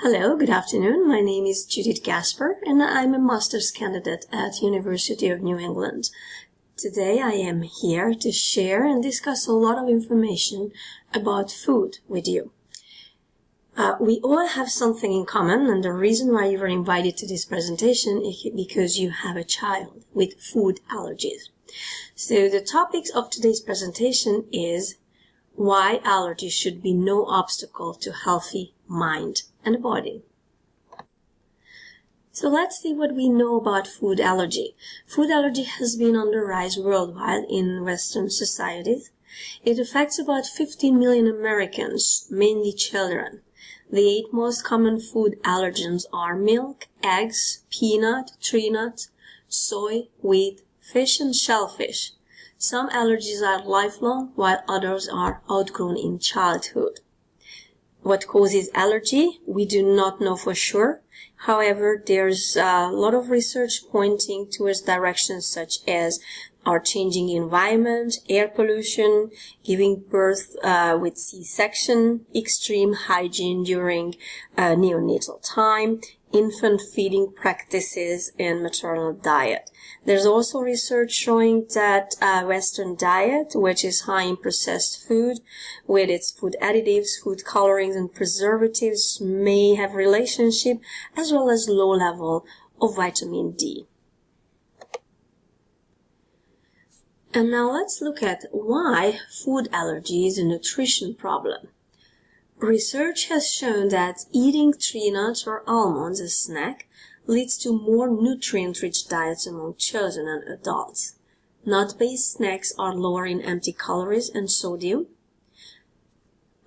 Hello, good afternoon. My name is Judith Gasper and I'm a master's candidate at University of New England. Today I am here to share and discuss a lot of information about food with you. We all have something in common, and the reason why you were invited to this presentation is because you have a child with food allergies. So the topic of today's presentation is why allergies should be no obstacle to healthy mind and body. So let's see what we know about food allergy. Food allergy has been on the rise worldwide in Western societies. It affects about 15 million Americans, mainly children. The 8 most common food allergens are milk, eggs, peanut, tree nut, soy, wheat, fish, and shellfish. Some allergies are lifelong, while others are outgrown in childhood. What causes allergy? We do not know for sure. However, there's a lot of research pointing towards directions such as our changing environment, air pollution, giving birth with C-section, extreme hygiene during neonatal time, infant feeding practices, and maternal diet. There's also research showing that Western diet, which is high in processed food, with its food additives, food colorings, and preservatives, may have relationship as well as low level of vitamin D. And now let's look at why food allergy is a nutrition problem. Research has shown that eating tree nuts or almonds as a snack leads to more nutrient-rich diets among children and adults. Nut-based snacks are lower in empty calories and sodium.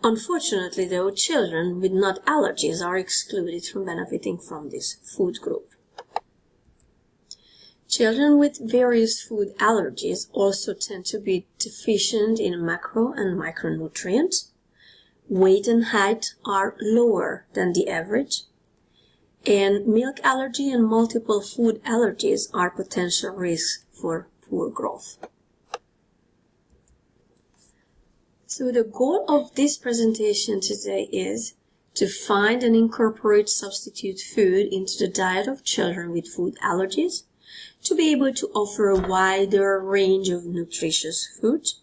Unfortunately, though, children with nut allergies are excluded from benefiting from this food group. Children with various food allergies also tend to be deficient in macro and micronutrients. Weight and height are lower than the average. And milk allergy and multiple food allergies are potential risks for poor growth. So the goal of this presentation today is to find and incorporate substitute food into the diet of children with food allergies, to be able to offer a wider range of nutritious foods,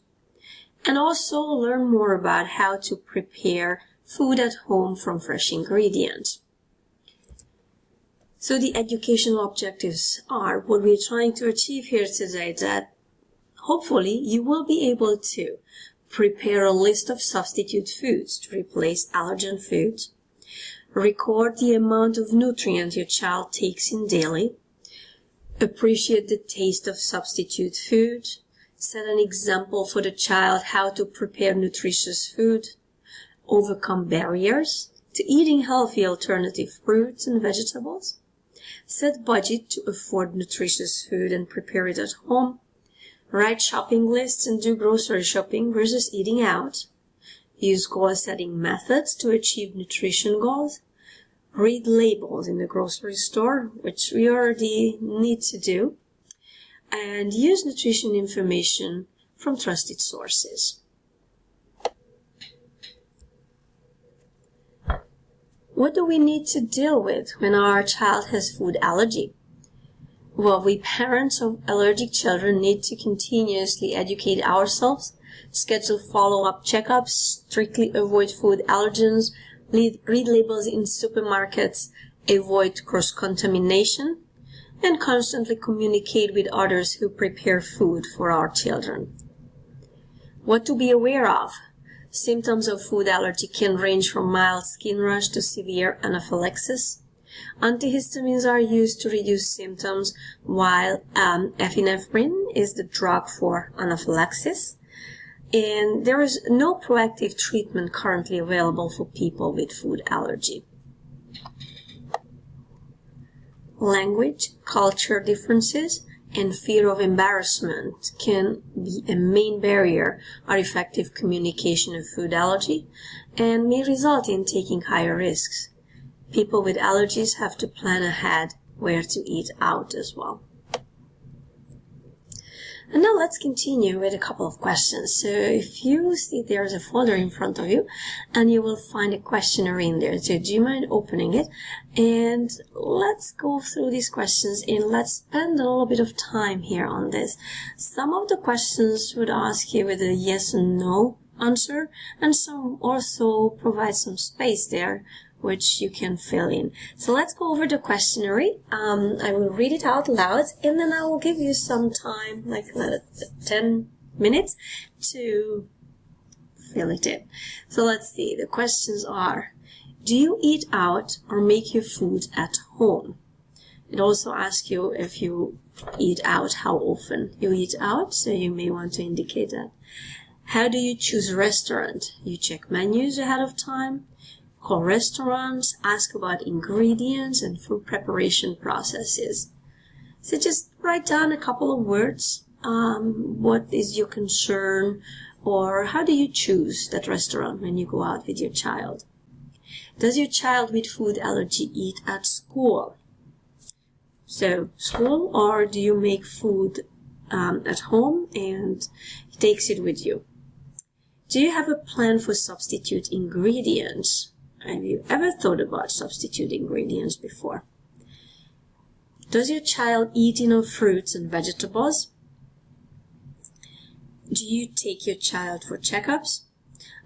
and also learn more about how to prepare food at home from fresh ingredients. So the educational objectives are what we're trying to achieve here today, that hopefully you will be able to prepare a list of substitute foods to replace allergen foods, record the amount of nutrients your child takes in daily, appreciate the taste of substitute food, set an example for the child how to prepare nutritious food, overcome barriers to eating healthy alternative fruits and vegetables, set budget to afford nutritious food and prepare it at home, write shopping lists and do grocery shopping versus eating out, use goal-setting methods to achieve nutrition goals, read labels in the grocery store, which we already need to do, and use nutrition information from trusted sources. What do we need to deal with when our child has food allergy? Well, we parents of allergic children need to continuously educate ourselves, schedule follow-up checkups, strictly avoid food allergens, read labels in supermarkets, avoid cross-contamination, and constantly communicate with others who prepare food for our children. What to be aware of? Symptoms of food allergy can range from mild skin rash to severe anaphylaxis. Antihistamines are used to reduce symptoms, while epinephrine is the drug for anaphylaxis. And there is no proactive treatment currently available for people with food allergy. Language, culture differences, and fear of embarrassment can be a main barrier for effective communication of food allergy and may result in taking higher risks. People with allergies have to plan ahead where to eat out as well. And now let's continue with a couple of questions. So if you see there's a folder in front of you and you will find a questionnaire in there. So do you mind opening it? And let's go through these questions and let's spend a little bit of time here on this. Some of the questions would ask you with a yes and no answer, and some also provide some space there which you can fill in. So let's go over the questionnaire. I will read it out loud and then I will give you some time, like 10 minutes, to fill it in. So let's see. The questions are: do you eat out or make your food at home? It also asks you if you eat out, how often you eat out, so you may want to indicate that. How do you choose a restaurant? You check menus ahead of time, call restaurants, ask about ingredients and food preparation processes. So just write down a couple of words. What is your concern, or how do you choose that restaurant when you go out with your child? Does your child with food allergy eat at school? So school, or do you make food at home and he takes it with you? Do you have a plan for substitute ingredients? Have you ever thought about substitute ingredients before? Does your child eat enough fruits and vegetables? Do you take your child for checkups?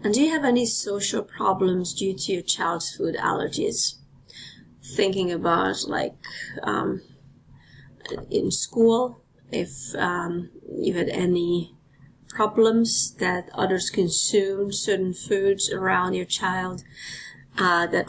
And do you have any social problems due to your child's food allergies? Thinking about in school, if you had any problems that others consumed certain foods around your child, that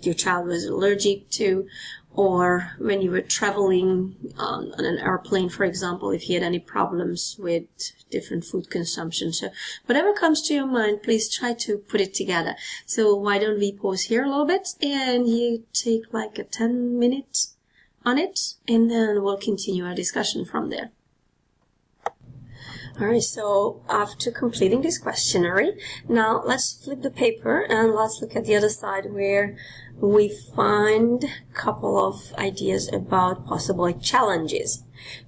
your child was allergic to, or when you were traveling on an airplane, for example, if you had any problems with different food consumption. So whatever comes to your mind, please try to put it together. So why don't we pause here a little bit and you take like a 10 minutes on it, and then we'll continue our discussion from there. Alright, so after completing this questionnaire, now let's flip the paper and let's look at the other side where we find a couple of ideas about possible challenges.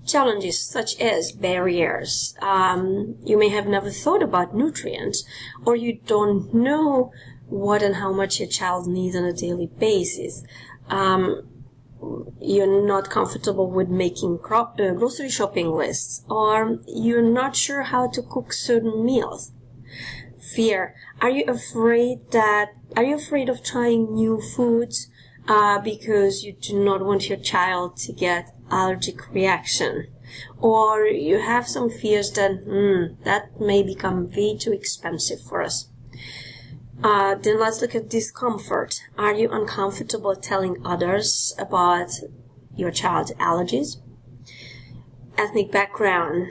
Challenges such as barriers. You may have never thought about nutrients, or you don't know what and how much your child needs on a daily basis. You're not comfortable with making grocery shopping lists, or you're not sure how to cook certain meals. Fear. Are you afraid of trying new foods because you do not want your child to get allergic reaction? Or you have some fears that that may become way too expensive for us. Then let's look at discomfort. Are you uncomfortable telling others about your child's allergies? Ethnic background.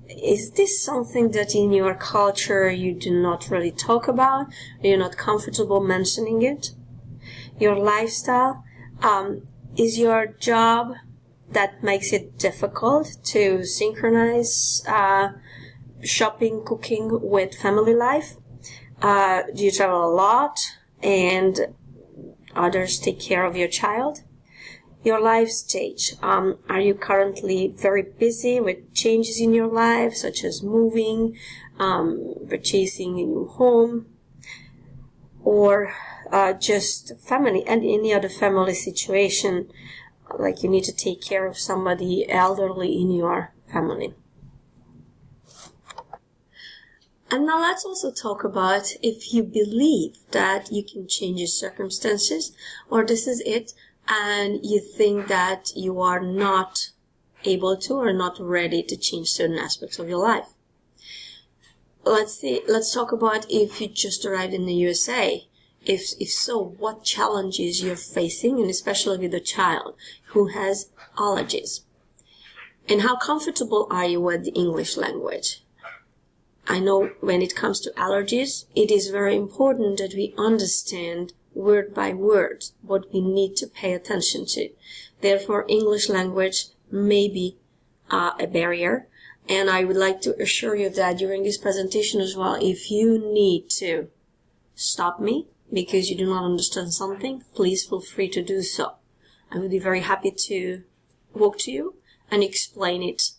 Is this something that in your culture you do not really talk about? You're not comfortable mentioning it? Your lifestyle. Is your job that makes it difficult to synchronize shopping, cooking with family life? Do you travel a lot and others take care of your child? Your life stage. Are you currently very busy with changes in your life, such as moving, purchasing a new home, or just family and any other family situation, like you need to take care of somebody elderly in your family? And now let's also talk about if you believe that you can change your circumstances, or this is it, and you think that you are not able to or not ready to change certain aspects of your life. Let's talk about if you just arrived in the USA. If so, what challenges you're facing, and especially with a child who has allergies. And how comfortable are you with the English language? I know when it comes to allergies, it is very important that we understand word by word what we need to pay attention to. Therefore, English language may be a barrier. And I would like to assure you that during this presentation as well, if you need to stop me because you do not understand something, please feel free to do so. I would be very happy to walk to you and explain it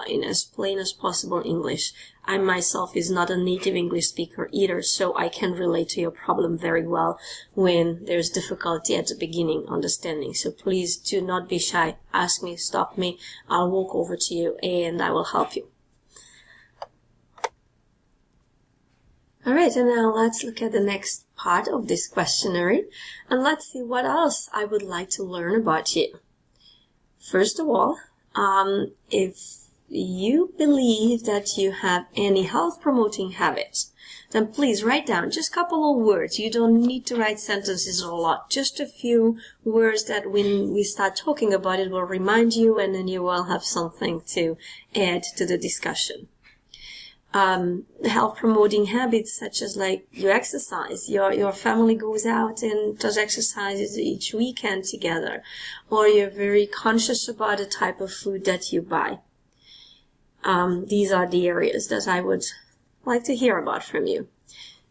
in as plain as possible English. I myself is not a native English speaker either, so I can relate to your problem very well when there's difficulty at the beginning understanding. So please do not be shy. Ask me, stop me. I'll walk over to you and I will help you. Alright, and now let's look at the next part of this questionnaire and let's see what else I would like to learn about you. First of all, if you believe that you have any health promoting habits, then please write down just a couple of words. You don't need to write sentences a lot, just a few words that when we start talking about it will remind you, and then you will have something to add to the discussion. Health promoting habits such as like you exercise, your family goes out and does exercises each weekend together, or you're very conscious about the type of food that you buy. These are the areas that I would like to hear about from you.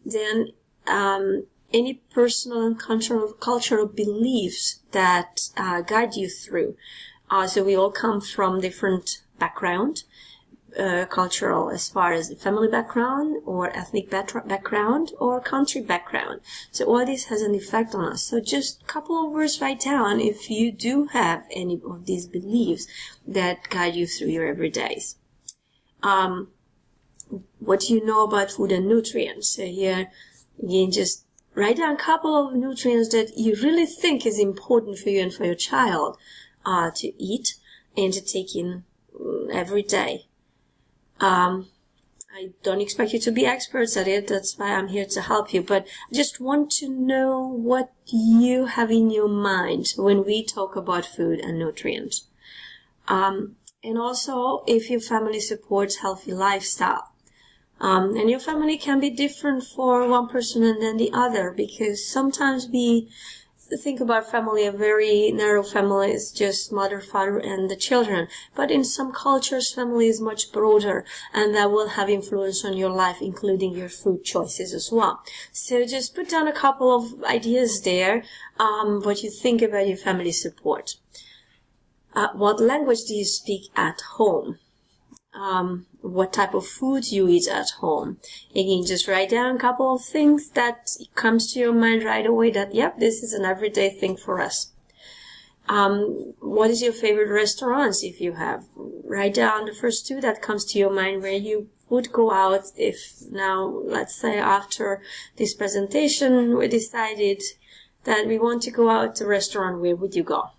Then any personal and cultural beliefs that guide you through. So we all come from different background. Cultural as far as family background or ethnic background or country background. So all this has an effect on us. So just a couple of words write down if you do have any of these beliefs that guide you through your everydays. What do you know about food and nutrients? So here again, just write down a couple of nutrients that you really think is important for you and for your child to eat and to take in every day. I don't expect you to be experts at it. That's why I'm here to help you. But I just want to know what you have in your mind when we talk about food and nutrients. And also if your family supports healthy lifestyle. And your family can be different for one person and then the other, because sometimes we think about family, a very narrow family is just mother, father, and the children. But in some cultures, family is much broader, and that will have influence on your life, including your food choices as well. So just put down a couple of ideas there, what you think about your family support. What language do you speak at home? What type of food you eat at home. Again, just write down a couple of things that comes to your mind right away that, yep, this is an everyday thing for us. What is your favorite restaurants if you have? Write down the first two that comes to your mind where you would go out if now, let's say after this presentation, we decided that we want to go out to a restaurant. Where would you go?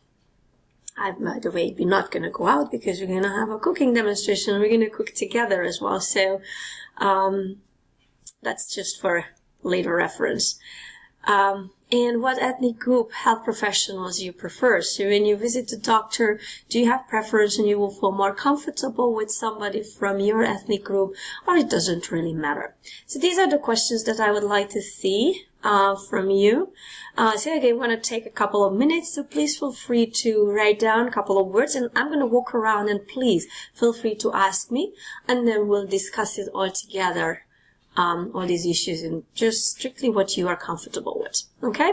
By the way, we're not going to go out because we're going to have a cooking demonstration and we're going to cook together as well. So that's just for later reference. And what ethnic group health professionals you prefer. So when you visit the doctor, do you have preference and you will feel more comfortable with somebody from your ethnic group, or it doesn't really matter? So these are the questions that I would like to see from you. So again, I want to take a couple of minutes, so please feel free to write down a couple of words, and I'm going to walk around, and please feel free to ask me, and then we'll discuss it all together, all these issues, and just strictly what you are comfortable with. Okay?